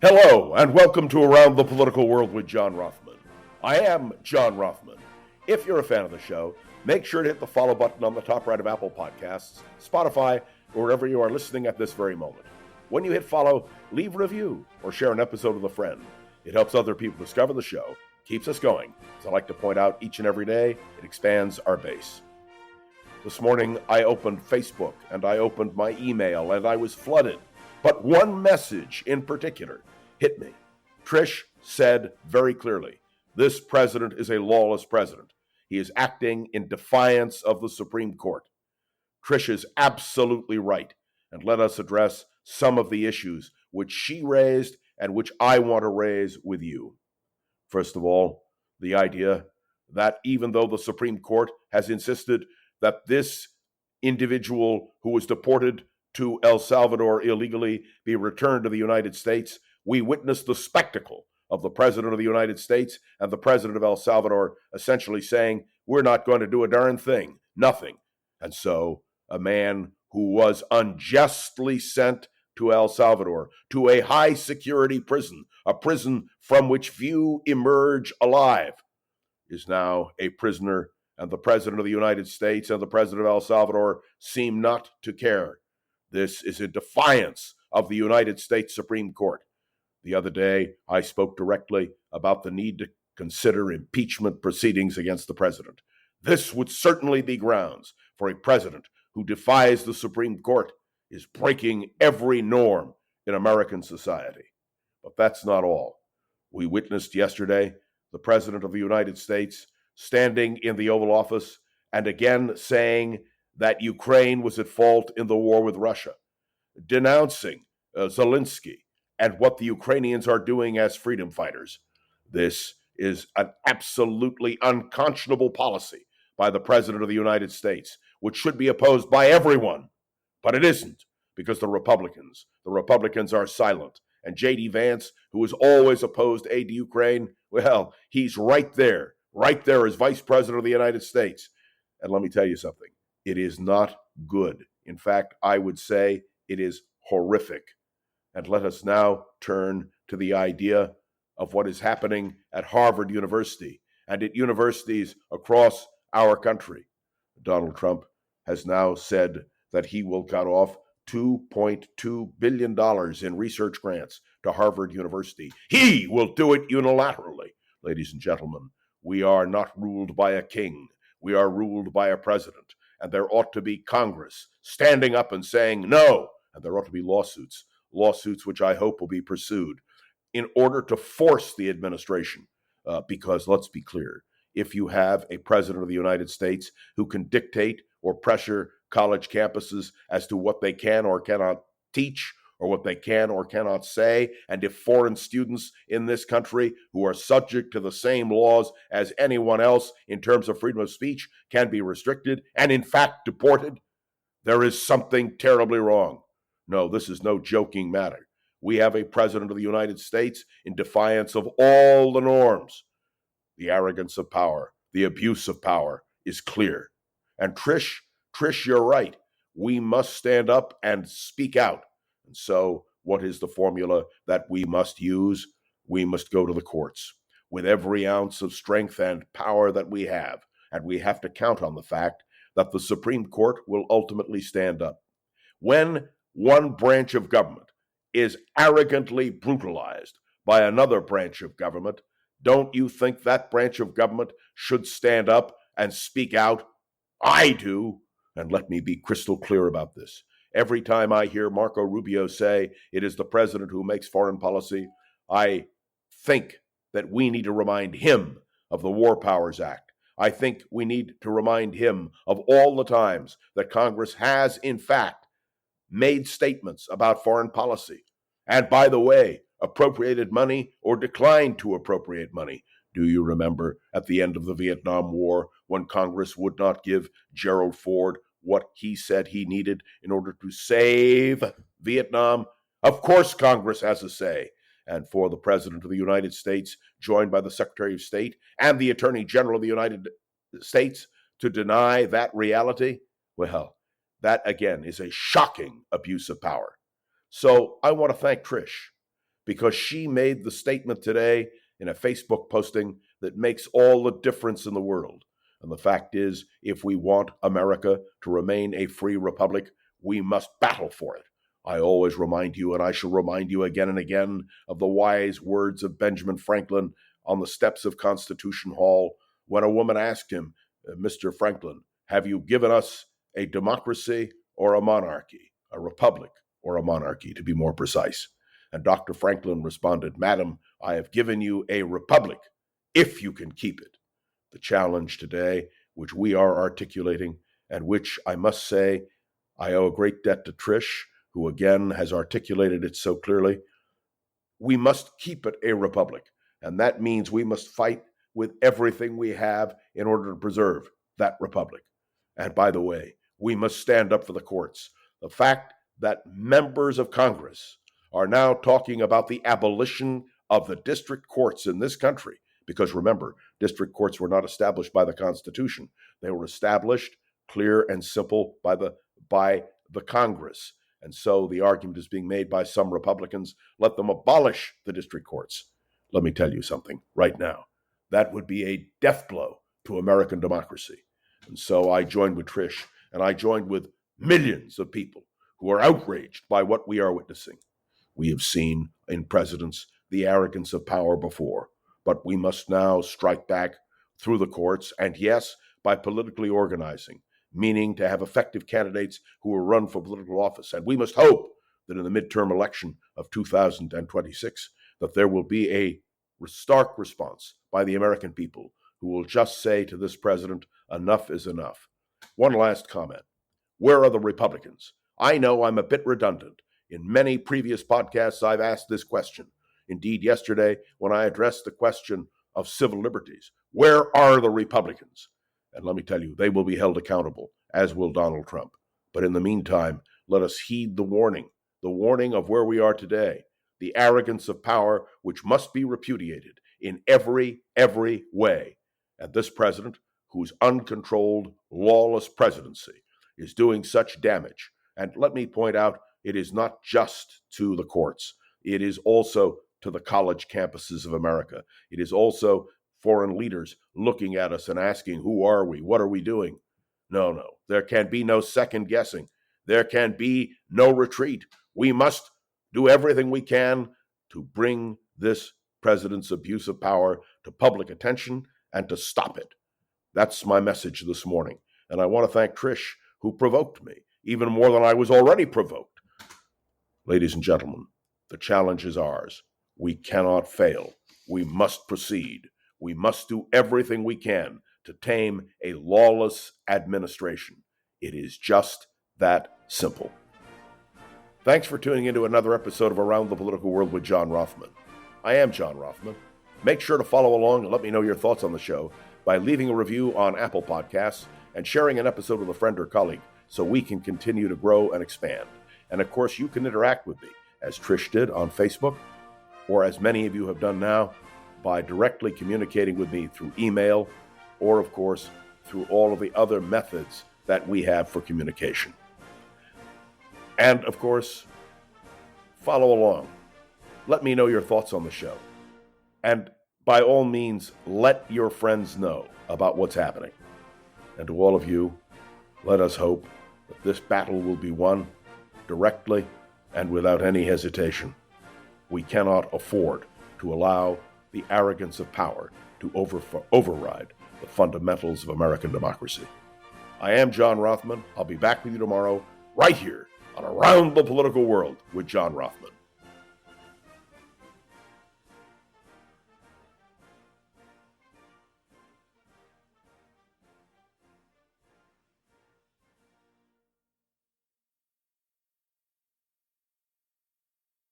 Hello, and welcome to Around the Political World with John Rothman. I am John Rothman. If you're a fan of the show, make sure to hit the follow button on the top right of Apple Podcasts, Spotify, or wherever you are listening at this very moment. When you hit follow, leave a review or share an episode with a friend. It helps other people discover the show, keeps us going. As I like to point out each and every day, it expands our base. This morning, I opened Facebook, and I opened my email, and I was flooded. But one message in particular hit me. Trish said very clearly, this president is a lawless president. He is acting in defiance of the Supreme Court. Trish is absolutely right, and let us address some of the issues which she raised and which I want to raise with you. First of all, the idea that even though the Supreme Court has insisted that this individual who was deported to El Salvador illegally be returned to the United States, we witnessed the spectacle of the President of the United States and the President of El Salvador essentially saying, we're not going to do a darn thing, nothing. And so a man who was unjustly sent to El Salvador, to a high security prison, a prison from which few emerge alive, is now a prisoner, and the President of the United States and the President of El Salvador seem not to care. This is in defiance of the United States Supreme Court. The other day, I spoke directly about the need to consider impeachment proceedings against the president. This would certainly be grounds for a president who defies the Supreme Court is breaking every norm in American society. But that's not all. We witnessed yesterday the President of the United States standing in the Oval Office and again saying that Ukraine was at fault in the war with Russia, denouncing Zelensky and what the Ukrainians are doing as freedom fighters. This is an absolutely unconscionable policy by the President of the United States, which should be opposed by everyone. But it isn't, because the Republicans are silent. And J.D. Vance, who has always opposed aid to Ukraine, well, he's right there as Vice President of the United States. And let me tell you something. It is not good. In fact, I would say it is horrific. And let us now turn to the idea of what is happening at Harvard University and at universities across our country. Donald Trump has now said that he will cut off $2.2 billion in research grants to Harvard University. He will do it unilaterally. Ladies and gentlemen, we are not ruled by a king. We are ruled by a president. And there ought to be Congress standing up and saying no. And there ought to be lawsuits which I hope will be pursued in order to force the administration. Because let's be clear, if you have a president of the United States who can dictate or pressure college campuses as to what they can or cannot teach, or what they can or cannot say, and if foreign students in this country who are subject to the same laws as anyone else in terms of freedom of speech can be restricted and in fact deported, there is something terribly wrong. No, this is no joking matter. We have a president of the United States in defiance of all the norms. The arrogance of power, the abuse of power is clear. And Trish, you're right. We must stand up and speak out. And so, what is the formula that we must use? We must go to the courts with every ounce of strength and power that we have. And we have to count on the fact that the Supreme Court will ultimately stand up. When one branch of government is arrogantly brutalized by another branch of government, don't you think that branch of government should stand up and speak out? I do. And let me be crystal clear about this. Every time I hear Marco Rubio say it is the president who makes foreign policy, I think that we need to remind him of the War Powers Act. I think we need to remind him of all the times that Congress has, in fact, made statements about foreign policy. And by the way, appropriated money or declined to appropriate money. Do you remember at the end of the Vietnam War when Congress would not give Gerald Ford what he said he needed in order to save Vietnam? Of course, Congress has a say. And for the President of the United States, joined by the Secretary of State and the Attorney General of the United States, to deny that reality, well, that again is a shocking abuse of power. So I want to thank Trish, because she made the statement today in a Facebook posting that makes all the difference in the world. And the fact is, if we want America to remain a free republic, we must battle for it. I always remind you, and I shall remind you again and again, of the wise words of Benjamin Franklin on the steps of Constitution Hall when a woman asked him, Mr. Franklin, have you given us a democracy or a monarchy, a republic or a monarchy, to be more precise? And Dr. Franklin responded, Madam, I have given you a republic, if you can keep it. The challenge today, which we are articulating, and which I must say I owe a great debt to Trish, who again has articulated it so clearly, we must keep it a republic. And that means we must fight with everything we have in order to preserve that republic. And by the way, we must stand up for the courts. The fact that members of Congress are now talking about the abolition of the district courts in this country, because remember, district courts were not established by the Constitution. They were established, clear and simple, by the Congress. And so the argument is being made by some Republicans, let them abolish the district courts. Let me tell you something right now. That would be a death blow to American democracy. And so I joined with Trish, and I joined with millions of people who are outraged by what we are witnessing. We have seen in presidents the arrogance of power before, but we must now strike back through the courts, and yes, by politically organizing, meaning to have effective candidates who will run for political office. And we must hope that in the midterm election of 2026, that there will be a stark response by the American people who will just say to this president, enough is enough. One last comment. Where are the Republicans? I know I'm a bit redundant. In many previous podcasts, I've asked this question. Indeed, yesterday, when I addressed the question of civil liberties, where are the Republicans? And let me tell you, they will be held accountable, as will Donald Trump. But in the meantime, let us heed the warning of where we are today, the arrogance of power which must be repudiated in every way. And this president, whose uncontrolled, lawless presidency is doing such damage, and let me point out, it is not just to the courts. It is also to the college campuses of America. It is also foreign leaders looking at us and asking, who are we? What are we doing? No. There can be no second guessing. There can be no retreat. We must do everything we can to bring this president's abuse of power to public attention and to stop it. That's my message this morning. And I want to thank Trish, who provoked me, even more than I was already provoked. Ladies and gentlemen, the challenge is ours. We cannot fail. We must proceed. We must do everything we can to tame a lawless administration. It is just that simple. Thanks for tuning into another episode of Around the Political World with John Rothman. I am John Rothman. Make sure to follow along and let me know your thoughts on the show by leaving a review on Apple Podcasts and sharing an episode with a friend or colleague so we can continue to grow and expand. And of course, you can interact with me, as Trish did on Facebook, or as many of you have done now, by directly communicating with me through email, or of course, through all of the other methods that we have for communication. And of course, follow along. Let me know your thoughts on the show. And by all means, let your friends know about what's happening. And to all of you, let us hope that this battle will be won directly and without any hesitation. We cannot afford to allow the arrogance of power to override the fundamentals of American democracy. I am John Rothman. I'll be back with you tomorrow, right here on Around the Political World with John Rothman.